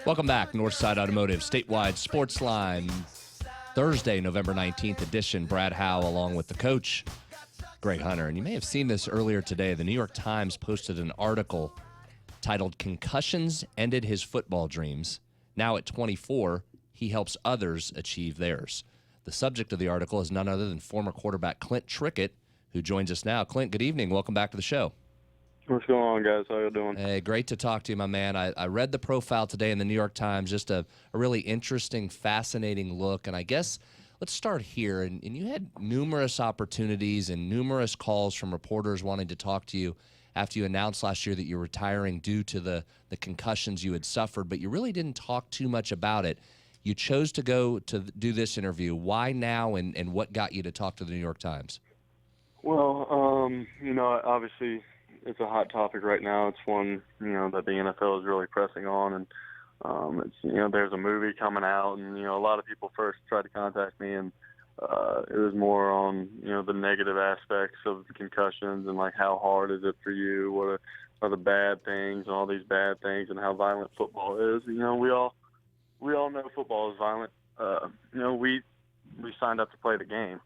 Welcome back, Northside Automotive, statewide Sportsline, Thursday, November 19th edition. Brad Howe along with the coach, Greg Hunter. And you may have seen this earlier today. The New York Times posted an article titled "Concussions Ended His Football Dreams. Now at 24, he helps others achieve theirs." The subject of the article is none other than former quarterback Clint Trickett, who joins us now. Clint, good evening. Welcome back to the show. What's going on, guys? How you doing? Hey, great to talk to you, my man. I read the profile today in the New York Times, just a really interesting, fascinating look. And I guess let's start here. And you had numerous opportunities and numerous calls from reporters wanting to talk to you after you announced last year that you're retiring due to the concussions you had suffered, but you really didn't talk too much about it. You chose to go to do this interview. Why now, and what got you to talk to the New York Times? Well, obviously it's a hot topic right now. It's one, that the NFL is really pressing on, and it's, there's a movie coming out, and, a lot of people first tried to contact me, and it was more on, the negative aspects of the concussions and, like, how hard is it for you? What are the bad things and all these bad things and how violent football is? We all know football is violent. We signed up to play the game.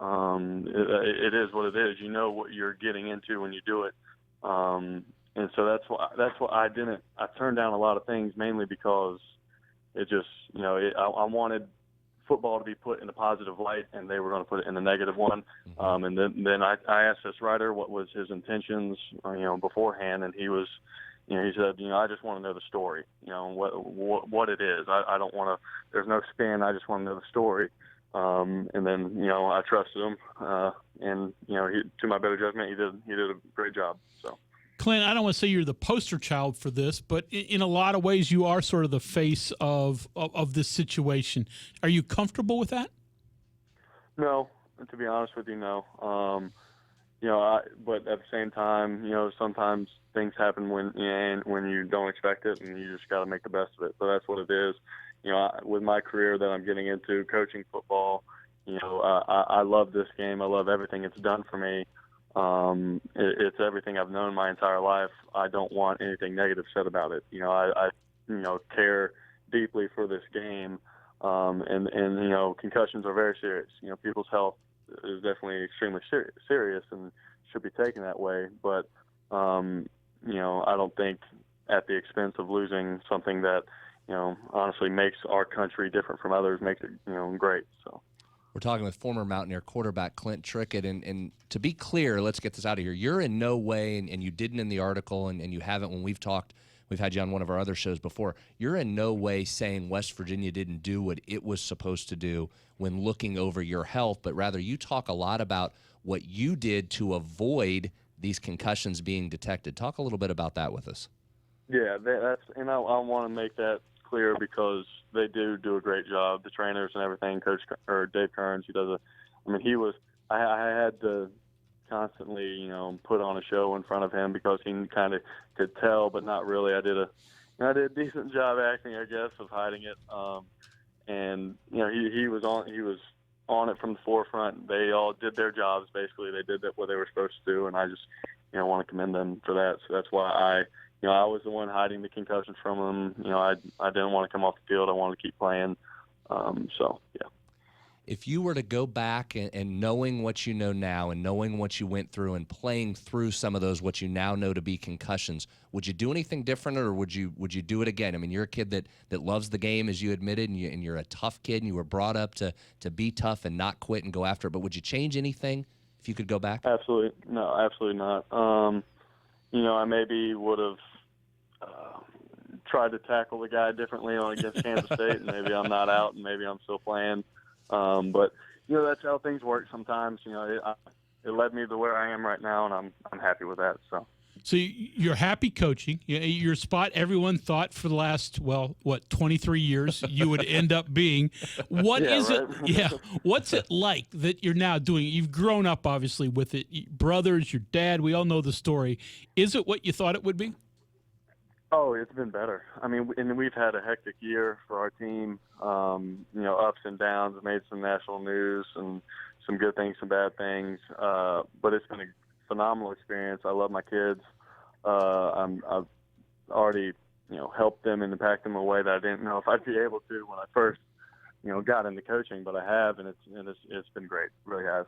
It is what it is. You know what you're getting into when you do it. And so that's why I turned down a lot of things, mainly because it just, I wanted football to be put in a positive light, and they were going to put it in the negative one. And then I asked this writer what was his intentions, beforehand, and he was, he said, I just want to know the story, what it is. I don't want to, there's no spin. I just want to know the story. And then, I trusted him, and, to my better judgment, he did a great job. So, Clint, I don't want to say you're the poster child for this, but in a lot of ways, you are sort of the face of this situation. Are you comfortable with that? No, to be honest with you, no. But at the same time, sometimes things happen when you don't expect it, and you just got to make the best of it. So that's what it is. With my career that I'm getting into, coaching football, I love this game. I love everything it's done for me. It's everything I've known my entire life. I don't want anything negative said about it. I care deeply for this game. And concussions are very serious. People's health is definitely extremely serious and should be taken that way. But, I don't think at the expense of losing something that, honestly makes our country different from others, makes it, great. So we're talking with former Mountaineer quarterback Clint Trickett. And to be clear, let's get this out of here. You're in no way, and you didn't in the article, and you haven't when we've talked, we've had you on one of our other shows before, you're in no way saying West Virginia didn't do what it was supposed to do when looking over your health, but rather you talk a lot about what you did to avoid these concussions being detected. Talk a little bit about that with us. Yeah, and I want to make that clear because they do a great job. The trainers and everything, Dave Kearns, I had to constantly, put on a show in front of him because he kind of could tell, but not really. I did a decent job acting, I guess, of hiding it. And he was on it from the forefront. They all did their jobs. Basically, they did what they were supposed to do, and I just, want to commend them for that. So that's why I was the one hiding the concussions from them. I didn't want to come off the field. I wanted to keep playing. Yeah. If you were to go back and knowing what you know now and knowing what you went through and playing through some of those, what you now know to be concussions, would you do anything different, or would you do it again? I mean, you're a kid that loves the game, as you admitted, and you're a tough kid, and you were brought up to be tough and not quit and go after it. But would you change anything if you could go back? Absolutely. No, absolutely not. I maybe would have tried to tackle the guy differently against Kansas State, and maybe I'm not out, and maybe I'm still playing. But that's how things work sometimes. It led me to where I am right now, and I'm happy with that. So you're happy coaching. Your spot everyone thought for the last 23 years you would end up being. What is it? Yeah. What's it like that you're now doing? You've grown up obviously with it. Brothers, your dad. We all know the story. Is it what you thought it would be? Oh, it's been better. I mean, and we've had a hectic year for our team. Ups and downs. Made some national news and some good things, some bad things. But it's been a phenomenal experience. I love my kids. I've already help them and impact them in a way that I didn't know if I'd be able to when I first, got into coaching, but I have, and it's been great. It really has.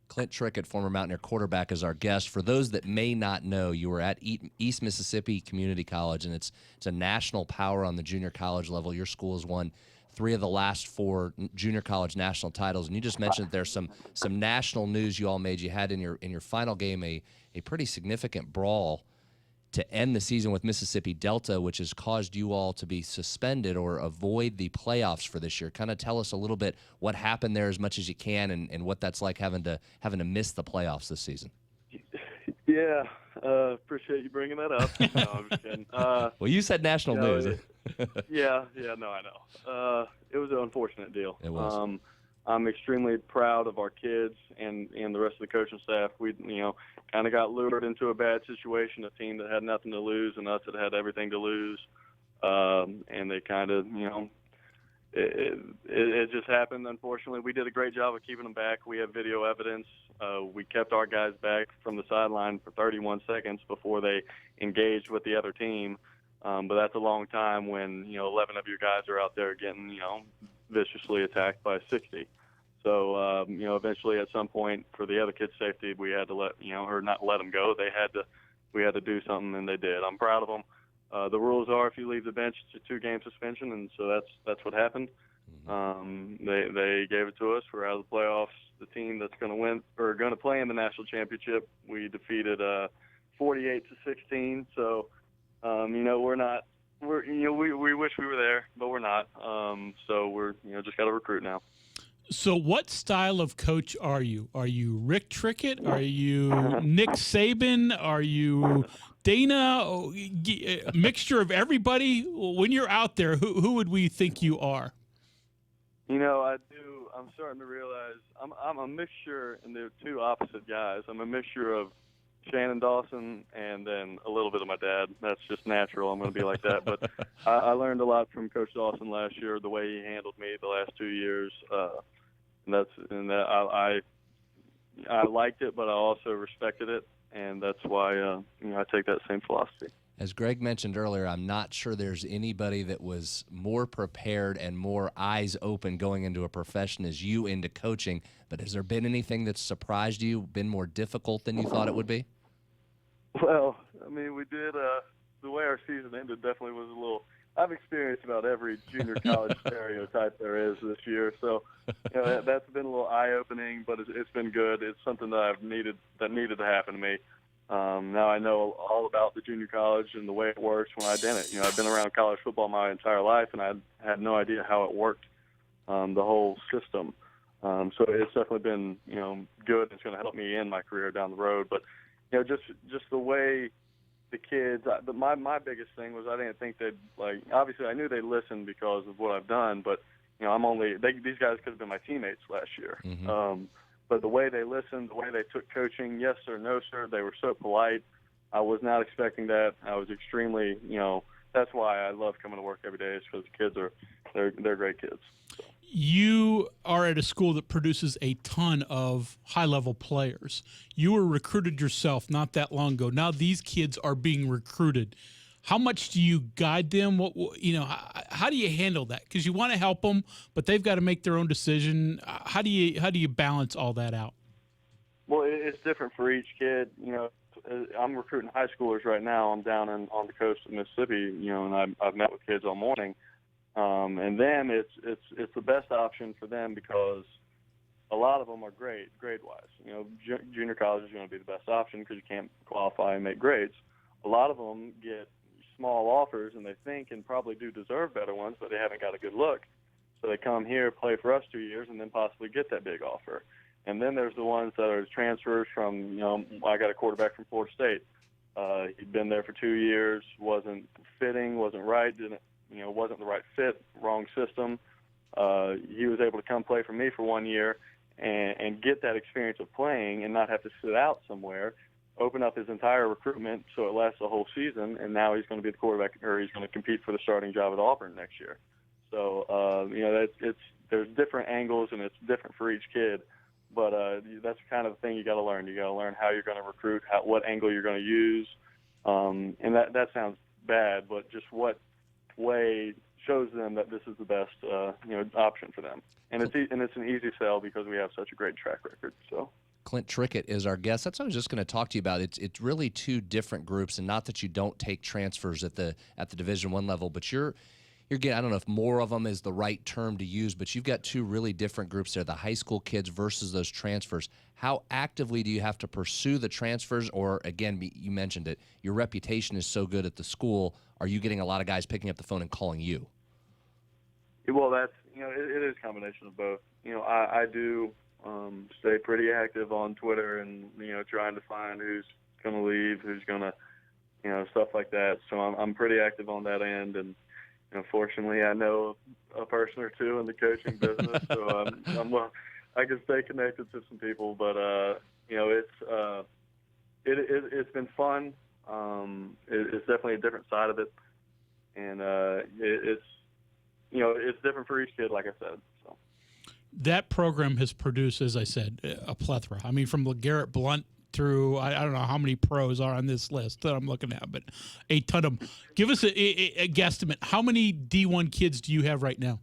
Clint Trickett, former Mountaineer quarterback, is our guest. For those that may not know, you were at East Mississippi Community College, and it's a national power on the junior college level. Your school has won 3 of the last 4 junior college national titles, and you just mentioned that there's some national news you all made. You had in your final game a pretty significant brawl to end the season with Mississippi Delta, which has caused you all to be suspended or avoid the playoffs for this year. Kind of tell us a little bit what happened there as much as you can, and what that's like having to miss the playoffs this season. Yeah, appreciate you bringing that up. No, I'm just kidding. Well, you said national news. Yeah, no, I know. It was an unfortunate deal. It was. I'm extremely proud of our kids and the rest of the coaching staff. We, kind of got lured into a bad situation, a team that had nothing to lose and us that had everything to lose. And they kind of, it just happened, unfortunately. We did a great job of keeping them back. We have video evidence. We kept our guys back from the sideline for 31 seconds before they engaged with the other team. But that's a long time when, 11 of your guys are out there getting, viciously attacked by 60. So, eventually at some point for the other kids' safety, we had to not let them go. We had to do something, and they did. I'm proud of them. The rules are if you leave the bench, it's a 2-game suspension, and so that's what happened. They gave it to us. We're out of the playoffs. The team that's going to win or going to play in the national championship, we defeated 48-16. So, we're not. We wish we were there, but we're not. So we're just got to recruit now. So what style of coach are you? Are you Rick Trickett? Are you Nick Saban? Are you Dana? A mixture of everybody? When you're out there, who would we think you are? I do. I'm starting to realize I'm a mixture, and they're 2 opposite guys. I'm a mixture of Shannon Dawson and then a little bit of my dad. That's just natural. I'm going to be like that. But I learned a lot from Coach Dawson last year, the way he handled me the last 2 years. I liked it, but I also respected it, and that's why I take that same philosophy. As Greg mentioned earlier, I'm not sure there's anybody that was more prepared and more eyes open going into a profession as you into coaching. But has there been anything that's surprised you, been more difficult than you thought it would be? Well, we did. The way our season ended definitely was a little. I've experienced about every junior college stereotype there is this year, so that's been a little eye-opening, but it's been good. It's something that needed to happen to me. Now I know all about the junior college and the way it works when I did it. I've been around college football my entire life, and I had no idea how it worked, the whole system. So it's definitely been, good. It's going to help me in my career down the road. But, just the way the kids, my biggest thing was I didn't think they'd, obviously I knew they'd listen because of what I've done, but, these guys could have been my teammates last year. Mm-hmm. But the way they listened, the way they took coaching, yes sir, no sir, they were so polite. I was not expecting that. I was extremely, that's why I love coming to work every day, is because the kids they're great kids. So. You are at a school that produces a ton of high-level players. You were recruited yourself not that long ago. Now these kids are being recruited. How much do you guide them? How do you handle that? Because you want to help them, but they've got to make their own decision. How do you balance all that out? Well, it's different for each kid. I'm recruiting high schoolers right now. I'm down on the coast of Mississippi, and I've met with kids all morning. And then it's the best option for them because a lot of them are great grade-wise. Junior college is going to be the best option because you can't qualify and make grades. A lot of them get small offers, and they think and probably do deserve better ones, but they haven't got a good look. So they come here, play for us 2 years, and then possibly get that big offer. And then there's the ones that are transfers from, I got a quarterback from Florida State. He'd been there for 2 years, wasn't fitting, wasn't right, wasn't the right fit, wrong system. He was able to come play for me for 1 year and get that experience of playing and not have to sit out somewhere, open up his entire recruitment so it lasts the whole season, and now he's going to be the quarterback, or he's going to compete for the starting job at Auburn next year. So, there's different angles, and it's different for each kid. But that's kind of the thing you got to learn. You got to learn how you're going to recruit, what angle you're going to use, and that sounds bad, but just what way shows them that this is the best option for them. And it's an easy sell because we have such a great track record. So. Clint Trickett is our guest. That's what I was just going to talk to you about. It's really two different groups, and not that you don't take transfers at the Division I level, but you're getting, I don't know if more of them is the right term to use, but you've got two really different groups there, the high school kids versus those transfers. How actively do you have to pursue the transfers? Or, again, you mentioned it, your reputation is so good at the school. Are you getting a lot of guys picking up the phone and calling you? Well, that's, it is a combination of both. I do stay pretty active on Twitter and, trying to find who's going to leave, who's going to, stuff like that. So I'm pretty active on that end. And, fortunately, I know a person or two in the coaching business, so I can stay connected to some people. But it's been fun. It's definitely a different side of it, and it's different for each kid, like I said. So that program has produced, as I said, a plethora. I mean, from LeGarrette Blount through, I don't know how many pros are on this list that I'm looking at, but a ton of them. Give us a guesstimate. How many D1 kids do you have right now?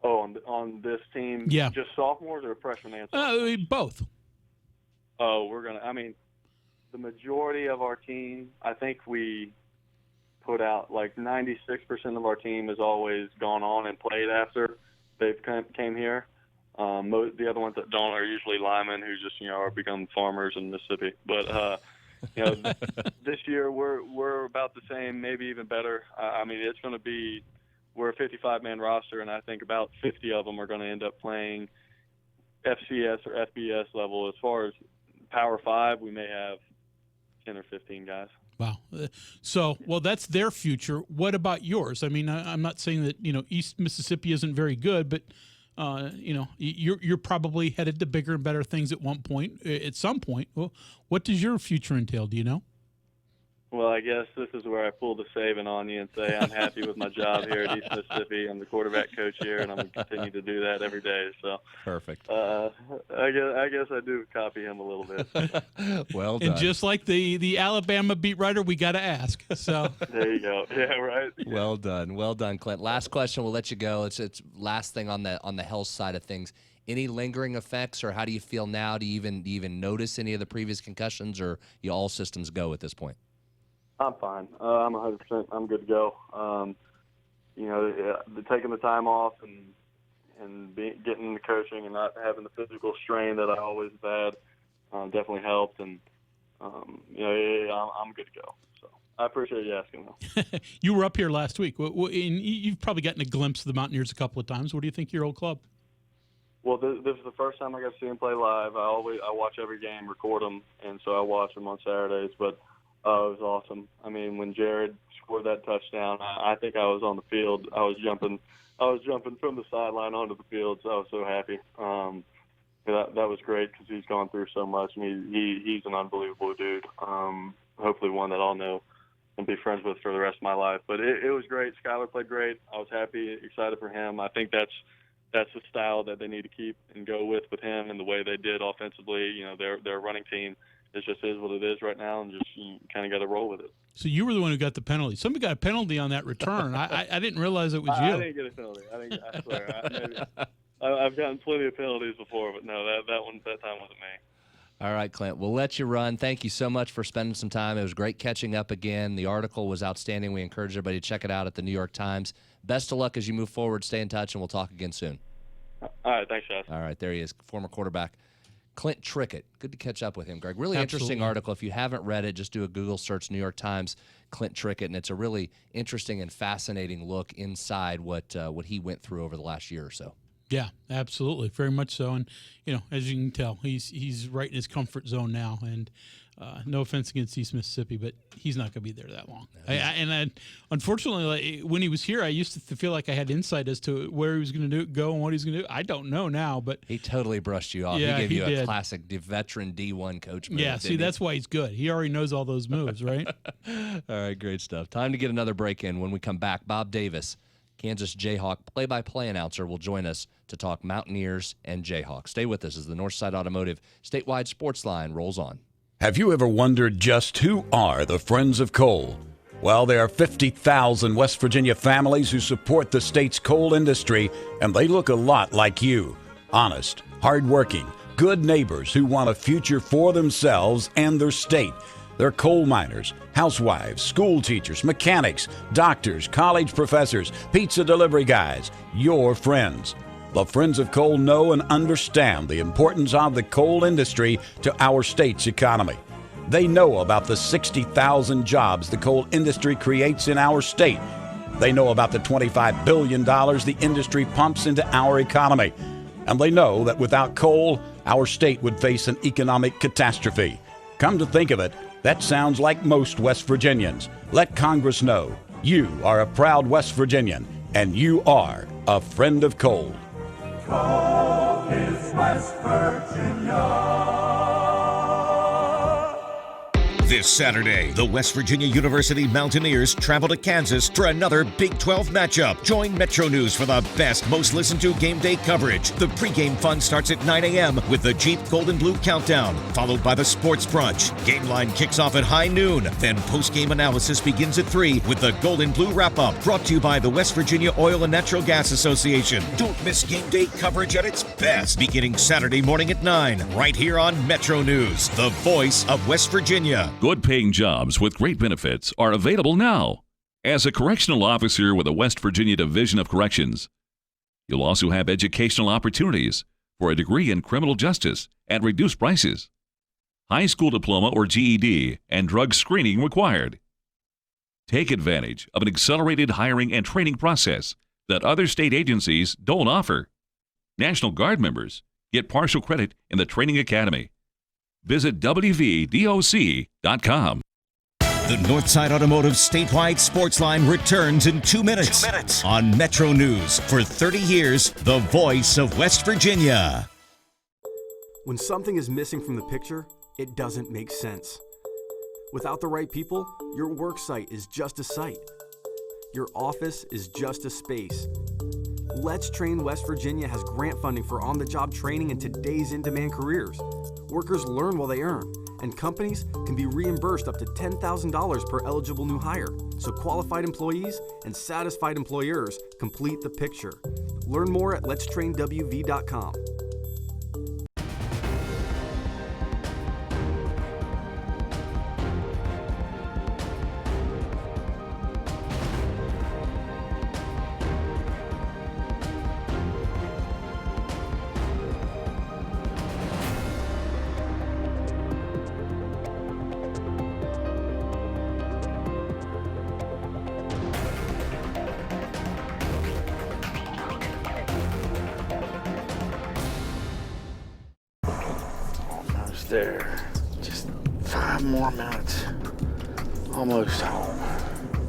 Oh, on this team? Yeah. Just sophomores or freshmen and sophomores? Both. Oh, the majority of our team, I think we put out like 96% of our team has always gone on and played after they've came here. The other ones that don't are usually linemen who just, are become farmers in Mississippi. But, this year we're about the same, maybe even better. It's going to be, we're a 55-man roster, and I think about 50 of them are going to end up playing FCS or FBS level. As far as Power 5, we may have 10 or 15 guys. Wow. So, that's their future. What about yours? I mean, I'm not saying that, East Mississippi isn't very good, but you're probably headed to bigger and better things at some point. Well, what does your future entail? Do you know? Well, I guess this is where I pull the saving on you and say I'm happy with my job here at East Mississippi. I'm the quarterback coach here, and I'm going to continue to do that every day. So perfect. I guess I do copy him a little bit. Well done. And just like the Alabama beat writer, we got to ask. So there you go. Yeah, right. Well done, Clint. Last question. We'll let you go. It's last thing on the health side of things. Any lingering effects, or how do you feel now? Do you even notice any of the previous concussions, or you all systems go at this point? I'm fine. I'm 100%. I'm good to go. Taking the time off and getting into coaching and not having the physical strain that I always had definitely helped. And I'm good to go. So I appreciate you asking, though. You were up here last week. You've probably gotten a glimpse of the Mountaineers a couple of times. What do you think of your old club? Well, this is the first time I got to see them play live. I watch every game, record them, and so I watch them on Saturdays. But it was awesome. When Jared scored that touchdown, I think I was on the field. I was jumping from the sideline onto the field, so I was so happy. That was great because he's gone through so much, and he's an unbelievable dude. Hopefully one that I'll know and be friends with for the rest of my life. But it was great. Skylar played great. I was happy, excited for him. I think that's the style that they need to keep and go with him and the way they did offensively. Their running team. It just is what it is right now, and just you kind of got to roll with it. So you were the one who got the penalty. Somebody got a penalty on that return. I didn't realize it was you. I didn't get a penalty. I swear. I've gotten plenty of penalties before, but no, that time wasn't me. All right, Clint. We'll let you run. Thank you so much for spending some time. It was great catching up again. The article was outstanding. We encourage everybody to check it out at the New York Times. Best of luck as you move forward. Stay in touch, and we'll talk again soon. All right. Thanks, guys. All right. There he is, former quarterback Clint Trickett. Good to catch up with him, Greg. Really Absolutely. Interesting article. If you haven't read it, just do a Google search, New York Times, Clint Trickett, and it's a really interesting and fascinating look inside what he went through over the last year or so. Yeah, absolutely, very much so. And as you can tell, he's right in his comfort zone now. And no offense against East Mississippi, but he's not going to be there that long. Unfortunately, when he was here, I used to feel like I had insight as to where he was going to go and what he's going to do. I don't know now, but he totally brushed you off. Yeah, he gave you did. a classic veteran D1 coach move. Yeah, see, that's why he's good. He already knows all those moves, right? All right, great stuff. Time to get another break in. When we come back, Bob Davis, Kansas Jayhawk play-by-play announcer, will join us to talk Mountaineers and Jayhawks. Stay with us as the Northside Automotive statewide sports line rolls on. Have you ever wondered just who are the Friends of Coal? Well, there are 50,000 West Virginia families who support the state's coal industry, and they look a lot like you. Honest, hardworking, good neighbors who want a future for themselves and their state. They're coal miners, housewives, school teachers, mechanics, doctors, college professors, pizza delivery guys, your friends. The Friends of Coal know and understand the importance of the coal industry to our state's economy. They know about the 60,000 jobs the coal industry creates in our state. They know about the $25 billion the industry pumps into our economy. And they know that without coal, our state would face an economic catastrophe. Come to think of it, that sounds like most West Virginians. Let Congress know you are a proud West Virginian, and you are a friend of coal. Coal is West Virginia. This Saturday, the West Virginia University Mountaineers travel to Kansas for another Big 12 matchup. Join MetroNews for the best, most listened to game day coverage. The pregame fun starts at 9 a.m. with the Jeep Gold and Blue Countdown, followed by the Sports Brunch. Game line kicks off at high noon. Then postgame analysis begins at 3 with the Gold and Blue Wrap-Up, brought to you by the West Virginia Oil and Natural Gas Association. Don't miss game day coverage at its best, beginning Saturday morning at 9, right here on MetroNews, the voice of West Virginia. Good-paying jobs with great benefits are available now. As a correctional officer with the West Virginia Division of Corrections, you'll also have educational opportunities for a degree in criminal justice at reduced prices, high school diploma or GED, and drug screening required. Take advantage of an accelerated hiring and training process that other state agencies don't offer. National Guard members get partial credit in the Training Academy. Visit WVDOC.com. The Northside Automotive statewide Sportsline returns in 2 minutes, on Metro News. For 30 years, the voice of West Virginia. When something is missing from the picture, it doesn't make sense. Without the right people, your work site is just a site. Your office is just a space. Let's Train West Virginia has grant funding for on-the-job training in today's in-demand careers. Workers learn while they earn, and companies can be reimbursed up to $10,000 per eligible new hire. So qualified employees and satisfied employers complete the picture. Learn more at letstrainwv.com. There. Just 5 more minutes. Almost home.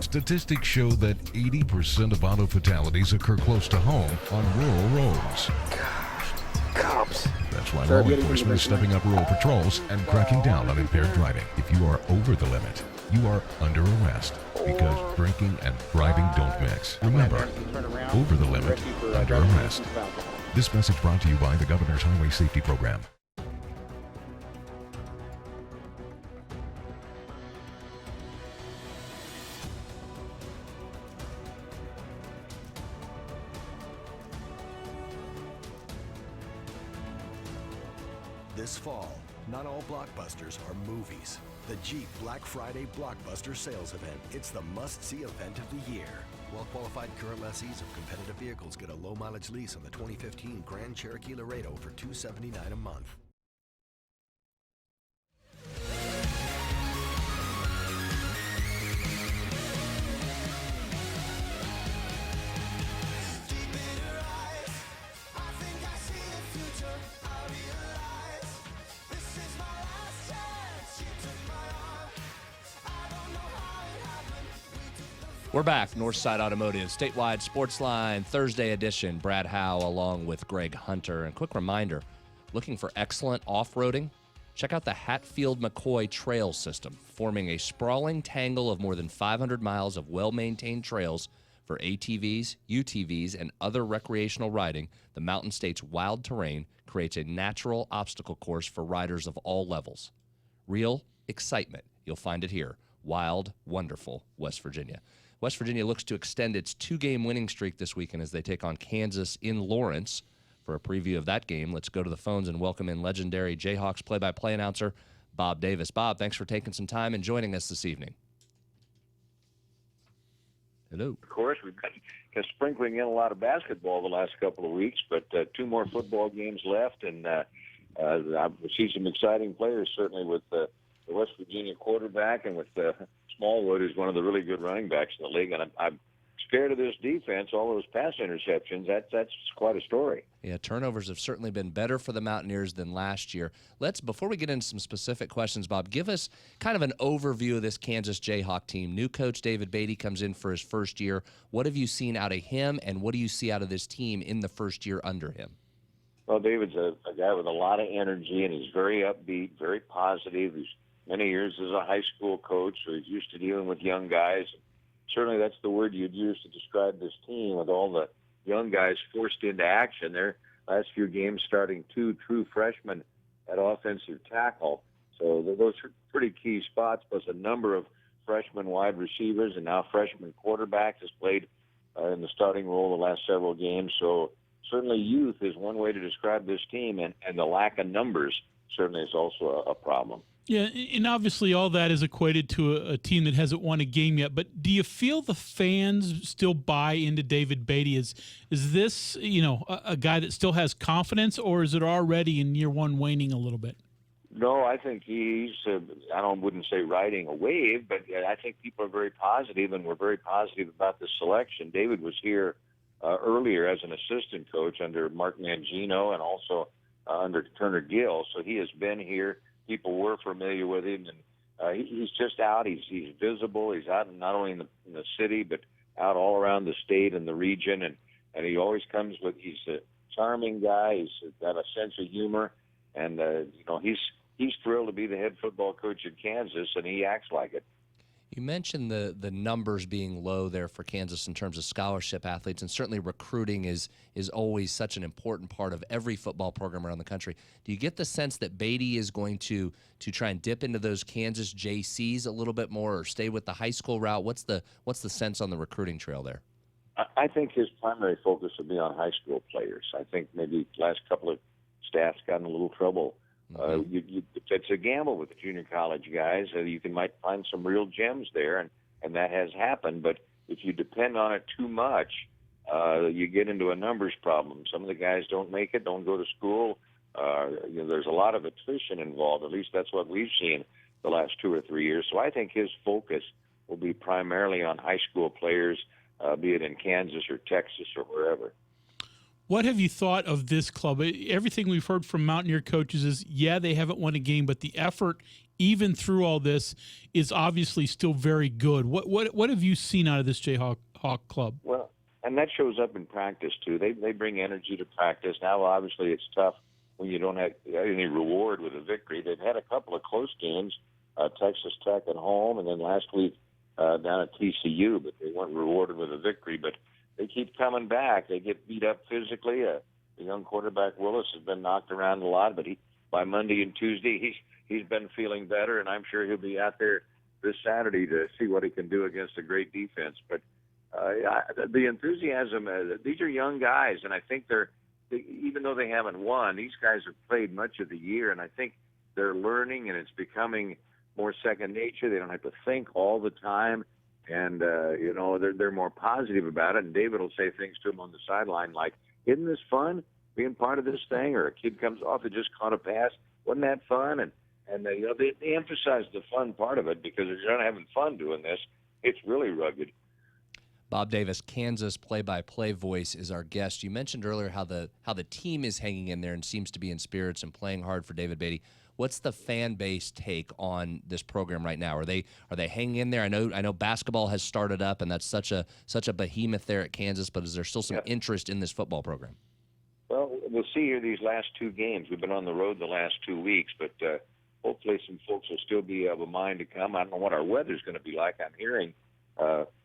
Statistics show that 80% of auto fatalities occur close to home on rural roads. Gosh, cops. That's why law enforcement is stepping up rural patrols and cracking down on impaired driving. If you are over the limit, you are under arrest because drinking and driving don't mix. Remember, over the limit, under arrest. This message brought to you by the Governor's Highway Safety Program. This fall, not all blockbusters are movies. The Jeep Black Friday Blockbuster Sales Event. It's the must-see event of the year. Well-qualified current lessees of competitive vehicles get a low-mileage lease on the 2015 Grand Cherokee Laredo for $279 a month. We're back. Northside Automotive, statewide Sportsline, Thursday edition. Brad Howe along with Greg Hunter. And quick reminder, looking for excellent off-roading? Check out the Hatfield-McCoy Trail System, forming a sprawling tangle of more than 500 miles of well-maintained trails for ATVs, UTVs, and other recreational riding. The Mountain State's wild terrain creates a natural obstacle course for riders of all levels. Real excitement. You'll find it here. wild, wonderful West Virginia. West Virginia looks to extend its 2-game winning streak this weekend as they take on Kansas in Lawrence. For a preview of that game, let's go to the phones and welcome in legendary Jayhawks play-by-play announcer Bob Davis. Bob, thanks for taking some time and joining us this evening. Hello. Of course, we've been sprinkling in a lot of basketball the last couple of weeks, but 2 more football games left, and I see some exciting players, certainly with the West Virginia quarterback and with Smallwood, who's one of the really good running backs in the league. And I'm scared of this defense, all those pass interceptions. That's quite a story. Yeah, turnovers have certainly been better for the Mountaineers than last year. Before we get into some specific questions, Bob, give us kind of an overview of this Kansas Jayhawk team. New coach David Beatty comes in for his first year. What have you seen out of him, and what do you see out of this team in the first year under him? Well, David's a guy with a lot of energy, and he's very upbeat, very positive. He's many years as a high school coach, so he's used to dealing with young guys. Certainly that's the word you'd use to describe this team, with all the young guys forced into action. Their last few games starting 2 true freshmen at offensive tackle. So those are pretty key spots, plus a number of freshman wide receivers, and now freshman quarterback has played in the starting role the last several games. So certainly youth is one way to describe this team, and the lack of numbers certainly is also a problem. Yeah, and obviously all that is equated to a team that hasn't won a game yet. But do you feel the fans still buy into David Beatty? Is this, a guy that still has confidence, or is it already in year one waning a little bit? No, I think he's, wouldn't say riding a wave, but I think people are very positive, and we're very positive about the selection. David was here earlier as an assistant coach under Mark Mangino and also under Turner Gill, so he has been here. People were familiar with him, and he's just out. He's visible. He's out not only in the city, but out all around the state and the region, and he always comes with. He's a charming guy. He's got a sense of humor, and he's thrilled to be the head football coach at Kansas, and he acts like it. You mentioned the numbers being low there for Kansas in terms of scholarship athletes, and certainly recruiting is always such an important part of every football program around the country. Do you get the sense that Beatty is going to try and dip into those Kansas JCs a little bit more, or stay with the high school route? What's the sense on the recruiting trail there? I think his primary focus will be on high school players. I think maybe last couple of staffs got in a little trouble. It's a gamble with the junior college guys. You might find some real gems there, and that has happened. But if you depend on it too much, you get into a numbers problem. Some of the guys don't make it, don't go to school. There's a lot of attrition involved. At least that's what we've seen the last 2 or 3 years. So I think his focus will be primarily on high school players, be it in Kansas or Texas or wherever. What have you thought of this club? Everything we've heard from Mountaineer coaches is, they haven't won a game, but the effort, even through all this, is obviously still very good. What have you seen out of this Jayhawk club? Well, and that shows up in practice, too. They bring energy to practice. Now, obviously, it's tough when you don't have any reward with a victory. They've had a couple of close games, Texas Tech at home, and then last week down at TCU, but they weren't rewarded with a victory. But they keep coming back. They get beat up physically. The young quarterback Willis has been knocked around a lot, but by Monday and Tuesday he's been feeling better, and I'm sure he'll be out there this Saturday to see what he can do against a great defense. But the enthusiasm, these are young guys, and I think even though they haven't won, these guys have played much of the year, and I think they're learning, and it's becoming more second nature. They don't have to think all the time. And, they're more positive about it. And David will say things to him on the sideline like, isn't this fun, being part of this thing? Or a kid comes off and just caught a pass. Wasn't that fun? And they emphasize the fun part of it, because if you're not having fun doing this, it's really rugged. Bob Davis, Kansas play-by-play voice, is our guest. You mentioned earlier how the team is hanging in there and seems to be in spirits and playing hard for David Beatty. What's the fan base take on this program right now? Are they hanging in there? I know basketball has started up, and that's such a behemoth there at Kansas. But is there still some interest in this football program? Well, we'll see here these last 2 games. We've been on the road the last 2 weeks, but hopefully some folks will still be of a mind to come. I don't know what our weather's going to be like. I'm hearing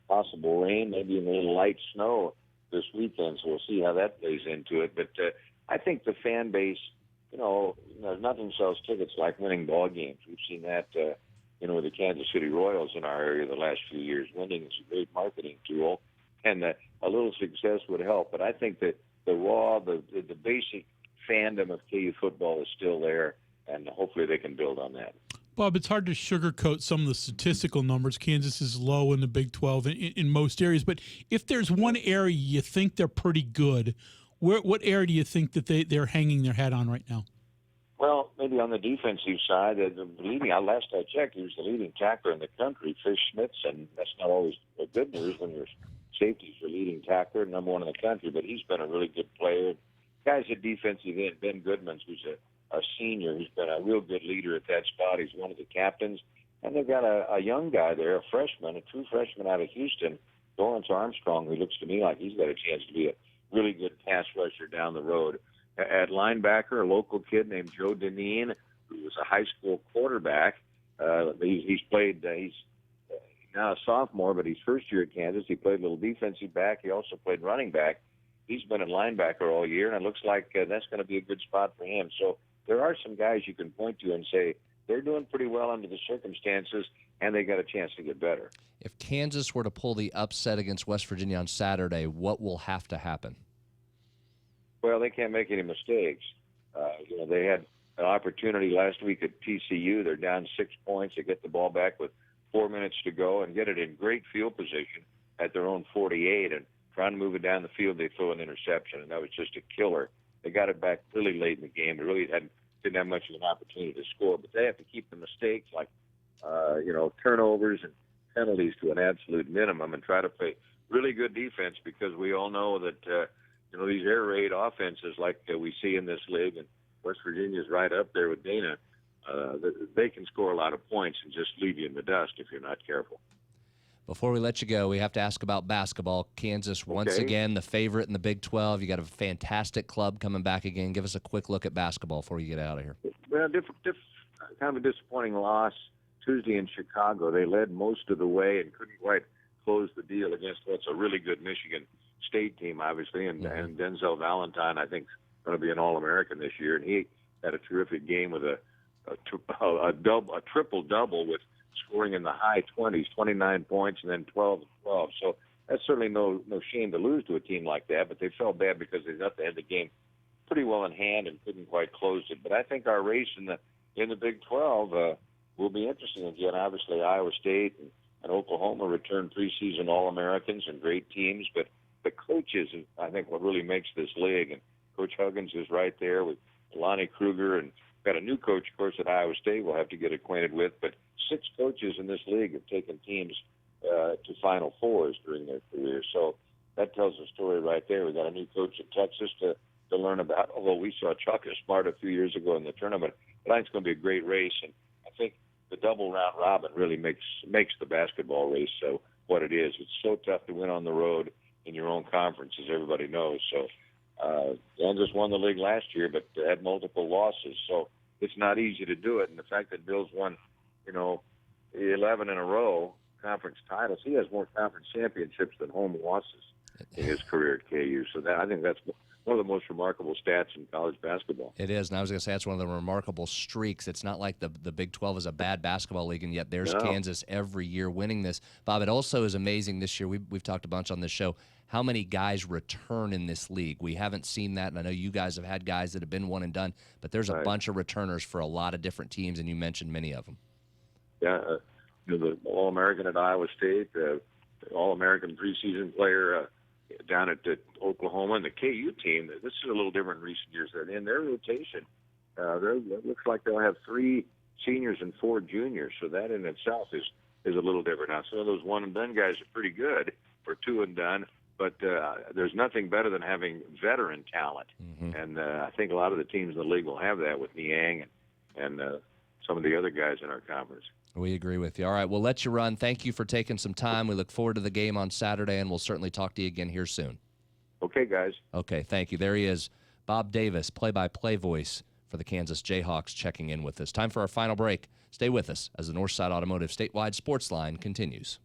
possible rain, maybe a little light snow this weekend, so we'll see how that plays into it. But I think the fan base, nothing sells tickets like winning ball games. We've seen that with the Kansas City Royals in our area the last few years. Winning is a great marketing tool, and a little success would help. But I think that the basic fandom of KU football is still there, and hopefully they can build on that. Bob, it's hard to sugarcoat some of the statistical numbers. Kansas is low in the Big 12 in most areas. But if there's one area you think they're pretty good, what area do you think that they're hanging their hat on right now? Well, maybe on the defensive side, last I checked, he was the leading tackler in the country, Fish Schmitz, and that's not always good news when your safety's the leading tackler, number one in the country, but he's been a really good player. Guys at defensive end, Ben Goodmans, who's a senior, who's been a real good leader at that spot. He's one of the captains. And they've got a young guy there, a freshman, a true freshman out of Houston, Lawrence Armstrong, who looks to me like he's got a chance to be a really good pass rusher down the road. At linebacker, a local kid named Joe Deneen, who was a high school quarterback. He's now a sophomore, but he's first year at Kansas. He played a little defensive back. He also played running back. He's been a linebacker all year, and it looks like that's going to be a good spot for him. So there are some guys you can point to and say they're doing pretty well under the circumstances, and they got a chance to get better. If Kansas were to pull the upset against West Virginia on Saturday, what will have to happen? Well, they can't make any mistakes. They had an opportunity last week at TCU. They're down 6 points. They get the ball back with 4 minutes to go and get it in great field position at their own 48. And trying to move it down the field, they throw an interception, and that was just a killer. They got it back really late in the game. They really didn't have much of an opportunity to score. But they have to keep the mistakes like, turnovers and penalties to an absolute minimum and try to play really good defense, because we all know that these air raid offenses like we see in this league, and West Virginia's right up there with Dana, they can score a lot of points and just leave you in the dust if you're not careful. Before we let you go, we have to ask about basketball. Kansas, once again, the favorite in the Big 12. You got a fantastic club coming back again. Give us a quick look at basketball before you get out of here. Well, kind of a disappointing loss Tuesday in Chicago. They led most of the way and couldn't quite close the deal against what's a really good Michigan State team, obviously, and Denzel Valentine, I think, is going to be an All-American this year, and he had a terrific game with a triple-double with scoring in the high 20s, 29 points, and then 12 and 12. So that's certainly no shame to lose to a team like that, but they felt bad because they got to end the game pretty well in hand and couldn't quite close it. But I think our race in the Big 12 will be interesting again. Obviously, Iowa State and Oklahoma return preseason All-Americans and great teams, but the coaches, I think, what really makes this league. And Coach Huggins is right there with Lonnie Kruger, and got a new coach, of course, at Iowa State we'll have to get acquainted with. But 6 coaches in this league have taken teams to Final Fours during their career. So that tells a story right there. We got a new coach at Texas to learn about, although we saw Chuck Smart a few years ago in the tournament. But I think it's going to be a great race, and I think the double round robin really makes the basketball race what it is. It's so tough to win on the road in your own conference, as everybody knows. So Kansas won the league last year, but had multiple losses. So it's not easy to do it. And the fact that Bill's won, 11 in a row conference titles, he has more conference championships than home losses in his career at KU. So I think that's one of the most remarkable stats in college basketball. It is, and I was going to say that's one of the remarkable streaks. It's not like the Big 12 is a bad basketball league, and yet there's Kansas every year winning this. Bob, it also is amazing this year. We've talked a bunch on this show how many guys return in this league. We haven't seen that, and I know you guys have had guys that have been one and done, but there's a bunch of returners for a lot of different teams, and you mentioned many of them. Yeah, the All-American at Iowa State, the All-American preseason player down at Oklahoma, and the KU team. This is a little different in recent years. In their rotation, it looks like they'll have 3 seniors and 4 juniors, so that in itself is a little different. Now, some of those one-and-done guys are pretty good for 2-and-done, but there's nothing better than having veteran talent. Mm-hmm. And I think a lot of the teams in the league will have that with Niang and some of the other guys in our conference. We agree with you. All right, we'll let you run. Thank you for taking some time. We look forward to the game on Saturday, and we'll certainly talk to you again here soon. Okay, guys. Okay, thank you. There he is, Bob Davis, play-by-play voice for the Kansas Jayhawks, checking in with us. Time for our final break. Stay with us as the Northside Automotive Statewide Sports Line continues.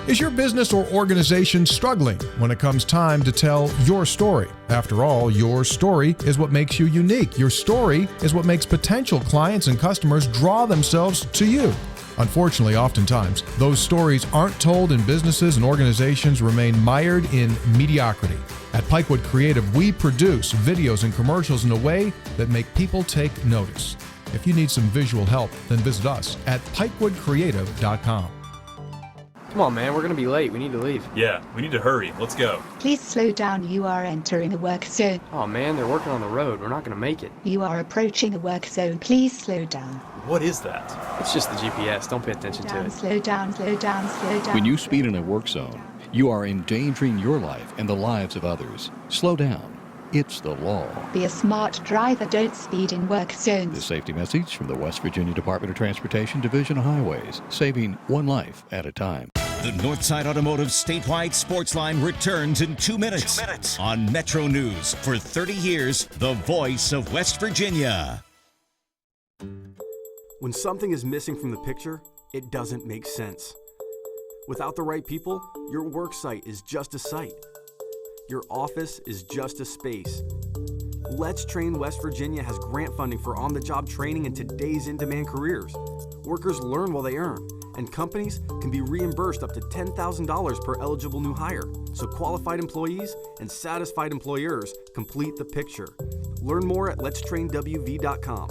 Is your business or organization struggling when it comes time to tell your story? After all, your story is what makes you unique. Your story is what makes potential clients and customers draw themselves to you. Unfortunately, oftentimes, those stories aren't told and businesses and organizations remain mired in mediocrity. At Pikewood Creative, we produce videos and commercials in a way that make people take notice. If you need some visual help, then visit us at pikewoodcreative.com. Come on, man, we're going to be late. We need to leave. Yeah, we need to hurry. Let's go. Please slow down. You are entering a work zone. Oh, man, they're working on the road. We're not going to make it. You are approaching a work zone. Please slow down. What is that? It's just the GPS. Don't pay attention to it. Slow down, slow down, slow down. When you speed in a work zone, you are endangering your life and the lives of others. Slow down. It's the law. Be a smart driver. Don't speed in work zones. This safety message from the West Virginia Department of Transportation Division of Highways, saving one life at a time. The Northside Automotive statewide Sportsline returns in 2 minutes. On MetroNews. For 30 years, the voice of West Virginia. When something is missing from the picture, it doesn't make sense. Without the right people, your work site is just a site. Your office is just a space. Let's Train West Virginia has grant funding for on-the-job training in today's in-demand careers. Workers learn while they earn, and companies can be reimbursed up to $10,000 per eligible new hire. So qualified employees and satisfied employers complete the picture. Learn more at letstrainwv.com.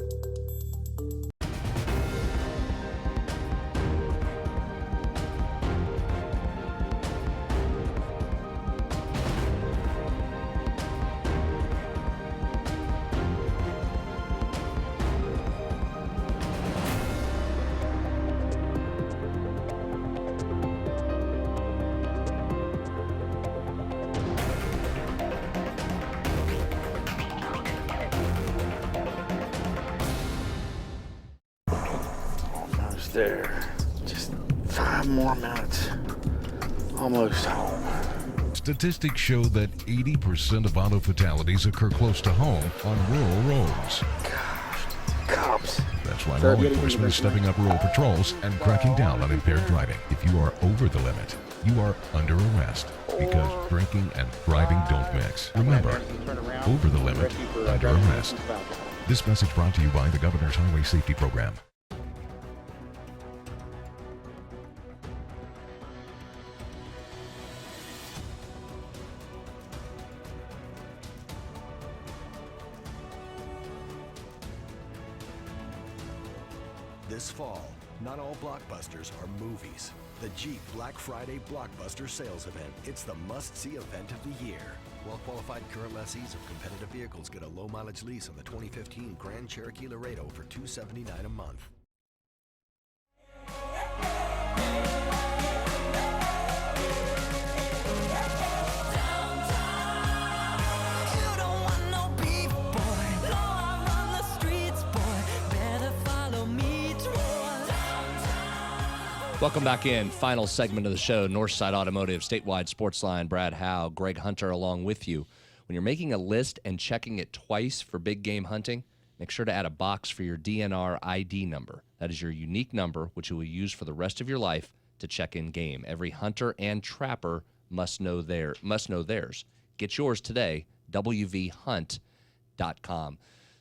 There. Just 5 more minutes. Almost home. Statistics show that 80% of auto fatalities occur close to home on rural roads. Cops. That's why law enforcement is stepping up rural patrols and cracking down on impaired driving. If you are over the limit, you are under arrest because drinking and driving don't mix. Remember, over the limit, under arrest. This message brought to you by the Governor's Highway Safety Program. This fall, not all blockbusters are movies. The Jeep Black Friday Blockbuster Sales Event. It's the must-see event of the year. Well-qualified current lessees of competitive vehicles get a low-mileage lease on the 2015 Grand Cherokee Laredo for $279 a month. Welcome back in. Final segment of the show, Northside Automotive, statewide Sportsline. Brad Howe, Greg Hunter along with you. When you're making a list and checking it twice for big game hunting, make sure to add a box for your DNR ID number. That is your unique number, which you will use for the rest of your life to check in game. Every hunter and trapper must know theirs. Get yours today, wvhunt.com.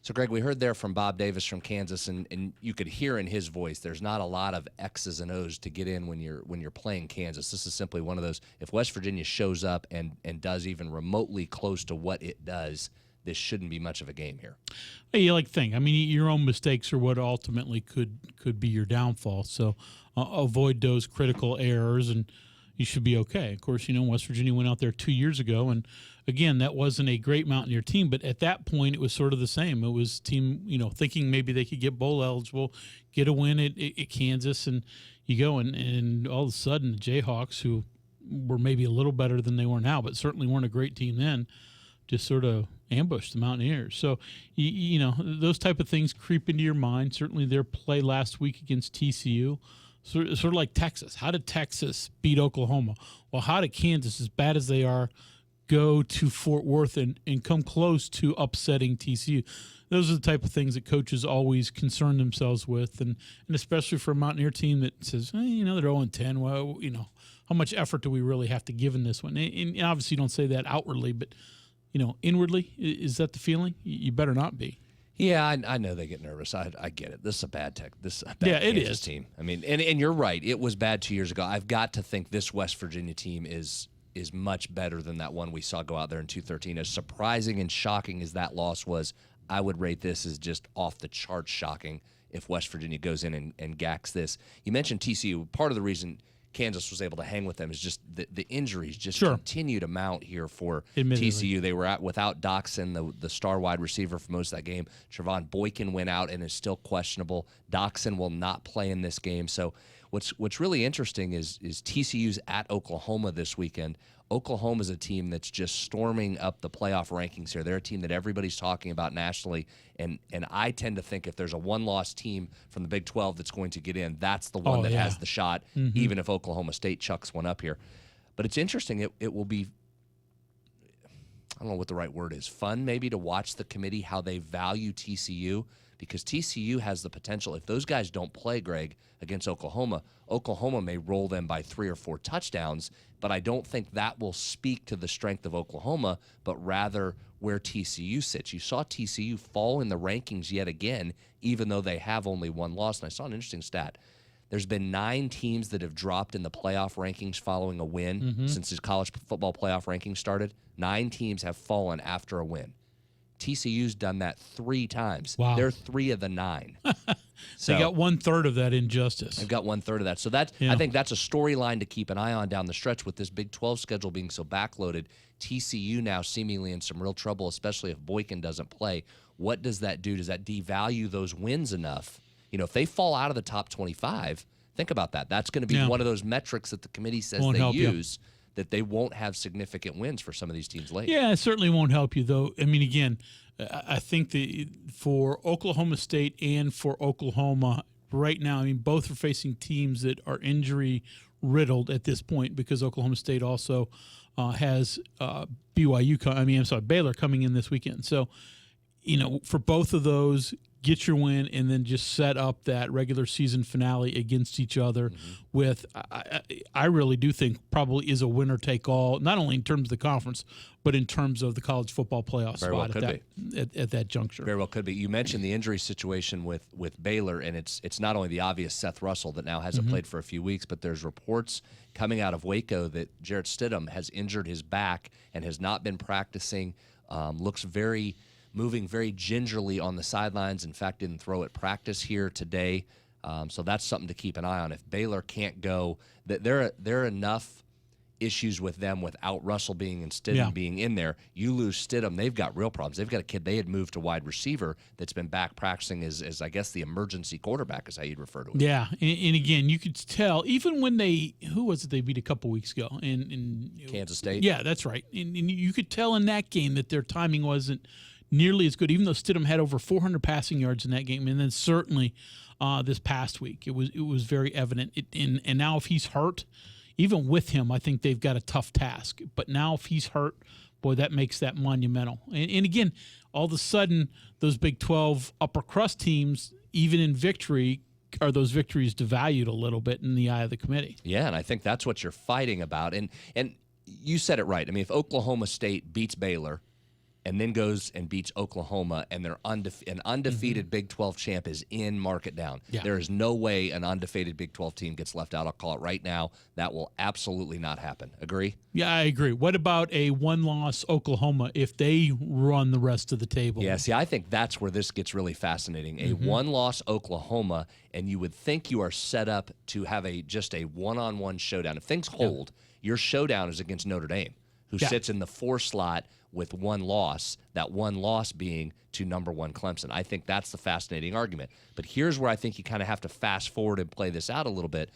So, Greg, we heard there from Bob Davis from Kansas, and you could hear in his voice there's not a lot of X's and O's to get in when you're playing Kansas. This is simply one of those, if West Virginia shows up and does even remotely close to what it does, this shouldn't be much of a game here. Hey, you like to think. I mean, your own mistakes are what ultimately could be your downfall. So avoid those critical errors, and you should be okay. Of course, West Virginia went out there 2 years ago, and again, that wasn't a great Mountaineer team, but at that point, it was sort of the same. It was team, thinking maybe they could get bowl eligible, get a win at Kansas, and you go, and all of a sudden, the Jayhawks, who were maybe a little better than they were now, but certainly weren't a great team then, just sort of ambushed the Mountaineers. So, those type of things creep into your mind. Certainly their play last week against TCU, sort of like Texas. How did Texas beat Oklahoma? Well, how did Kansas, as bad as they are, go to Fort Worth and come close to upsetting TCU? Those are the type of things that coaches always concern themselves with, and especially for a Mountaineer team that says, they're 0-10. Well, how much effort do we really have to give in this one? And obviously you don't say that outwardly, but, inwardly, is that the feeling? You better not be. Yeah, I know they get nervous. I get it. This is a bad it Kansas is. team. I mean, and you're right. It was bad 2 years ago. I've got to think this West Virginia team is much better than that one we saw go out there in 2013. As surprising and shocking as that loss was, I would rate this as just off the charts shocking if West Virginia goes in and gacks this. You mentioned TCU. Part of the reason Kansas was able to hang with them is just the injuries just continue to mount here for TCU. They were without Doxson, the star wide receiver for most of that game. Trevon Boykin went out and is still questionable. Doxson will not play in this game. So what's really interesting is TCU's at Oklahoma this weekend. Oklahoma is a team that's just storming up the playoff rankings here. They're a team that everybody's talking about nationally, and I tend to think if there's a one-loss team from the Big 12 that's going to get in, that's the one that has the shot, even if Oklahoma State chucks one up here. But it's interesting. It will be, I don't know what the right word is, fun maybe to watch the committee, how they value TCU, because TCU has the potential. If those guys don't play, Greg, against Oklahoma, Oklahoma may roll them by 3 or 4 touchdowns, but I don't think that will speak to the strength of Oklahoma, but rather where TCU sits. You saw TCU fall in the rankings yet again, even though they have only one loss. And I saw an interesting stat. There's been 9 teams that have dropped in the playoff rankings following a win since the college football playoff rankings started. 9 teams have fallen after a win. TCU's done that 3 times. Wow. They're 3 of the 9. So they got 1/3 of that injustice. They've got 1/3 of that. So I think that's a storyline to keep an eye on down the stretch with this Big 12 schedule being so backloaded. TCU now seemingly in some real trouble, especially if Boykin doesn't play. What does that do? Does that devalue those wins enough? If they fall out of the top 25, think about that. That's going to be one of those metrics that the committee says they use, that they won't have significant wins for some of these teams late. Yeah, it certainly won't help you, though. I mean, again, I think for Oklahoma State and for Oklahoma right now, I mean, both are facing teams that are injury riddled at this point because Oklahoma State also has Baylor coming in this weekend. So, for both of those, get your win and then just set up that regular season finale against each other with, I really do think probably is a winner take all, not only in terms of the conference, but in terms of the college football playoff spot at that juncture. Very well could be. You mentioned the injury situation with Baylor, and it's not only the obvious Seth Russell that now hasn't played for a few weeks, but there's reports coming out of Waco that Jarrett Stidham has injured his back and has not been practicing, moving very gingerly on the sidelines. In fact, didn't throw at practice here today. So that's something to keep an eye on. If Baylor can't go, there are enough issues with them without Russell being and Stidham being in there. You lose Stidham, they've got real problems. They've got a kid they had moved to wide receiver that's been back practicing as I guess the emergency quarterback is how you'd refer to it. Yeah, and again, you could tell even when who was it they beat a couple weeks ago in Kansas State? Yeah, that's right. And you could tell in that game that their timing wasn't nearly as good, even though Stidham had over 400 passing yards in that game. And then certainly this past week, it was very evident. And now if he's hurt, even with him, I think they've got a tough task. But now if he's hurt, boy, that makes that monumental. And again, all of a sudden, those Big 12 upper crust teams, even in victory, are those victories devalued a little bit in the eye of the committee. Yeah, and I think that's what you're fighting about. And you said it right. I mean, if Oklahoma State beats Baylor and then goes and beats Oklahoma, and they're an undefeated Big 12 champ is in, mark it down. Yeah. There is no way an undefeated Big 12 team gets left out. I'll call it right now. That will absolutely not happen. Agree? Yeah, I agree. What about a one-loss Oklahoma if they run the rest of the table? Yeah, see, I think that's where this gets really fascinating. A one-loss Oklahoma, and you would think you are set up to have just a one-on-one showdown. If things hold, your showdown is against Notre Dame, who sits in the 4 slot with one loss, that one loss being to number 1 Clemson. I think that's the fascinating argument. But here's where I think you kind of have to fast forward and play this out a little bit.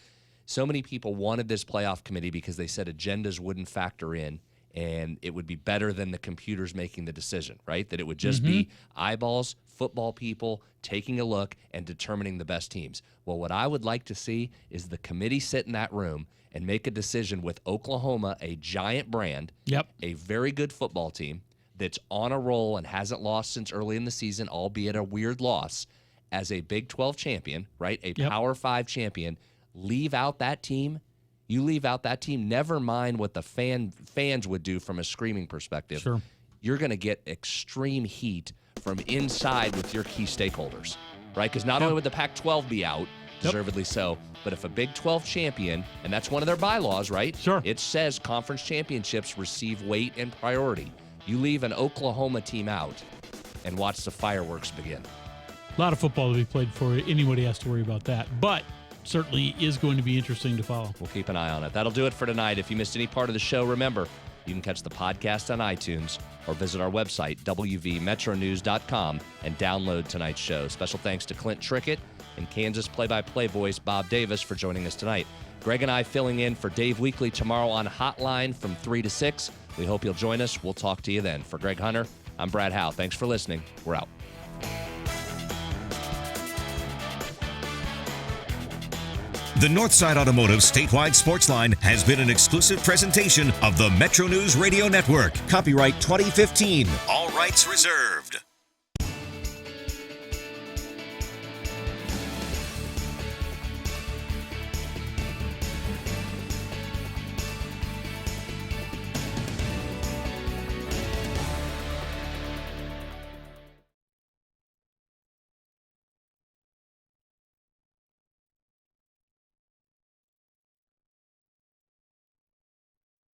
So many people wanted this playoff committee because they said agendas wouldn't factor in, and it would be better than the computers making the decision, right? That it would just be eyeballs, football people, taking a look and determining the best teams. Well, what I would like to see is the committee sit in that room and make a decision with Oklahoma, a giant brand, a very good football team that's on a roll and hasn't lost since early in the season, albeit a weird loss, as a Big 12 champion, right? A Power 5 champion. Leave out that team. You leave out that team. Never mind what the fans would do from a screaming perspective. Sure. You're going to get extreme heat from inside with your key stakeholders, right? Because not only would the Pac-12 be out, deservedly so, but if a Big 12 champion, and that's one of their bylaws, right? Sure. It says conference championships receive weight and priority. You leave an Oklahoma team out and watch the fireworks begin. A lot of football to be played before anybody has to worry about that, but certainly is going to be interesting to follow. We'll keep an eye on it. That'll do it for tonight. If you missed any part of the show, remember, you can catch the podcast on iTunes or visit our website, wvmetronews.com, and download tonight's show. Special thanks to Clint Trickett and Kansas play-by-play voice Bob Davis for joining us tonight. Greg and I filling in for Dave Weekly tomorrow on Hotline from 3 to 6. We hope you'll join us. We'll talk to you then. For Greg Hunter, I'm Brad Howe. Thanks for listening. We're out. The Northside Automotive Statewide Sportsline has been an exclusive presentation of the Metro News Radio Network. Copyright 2015. All rights reserved.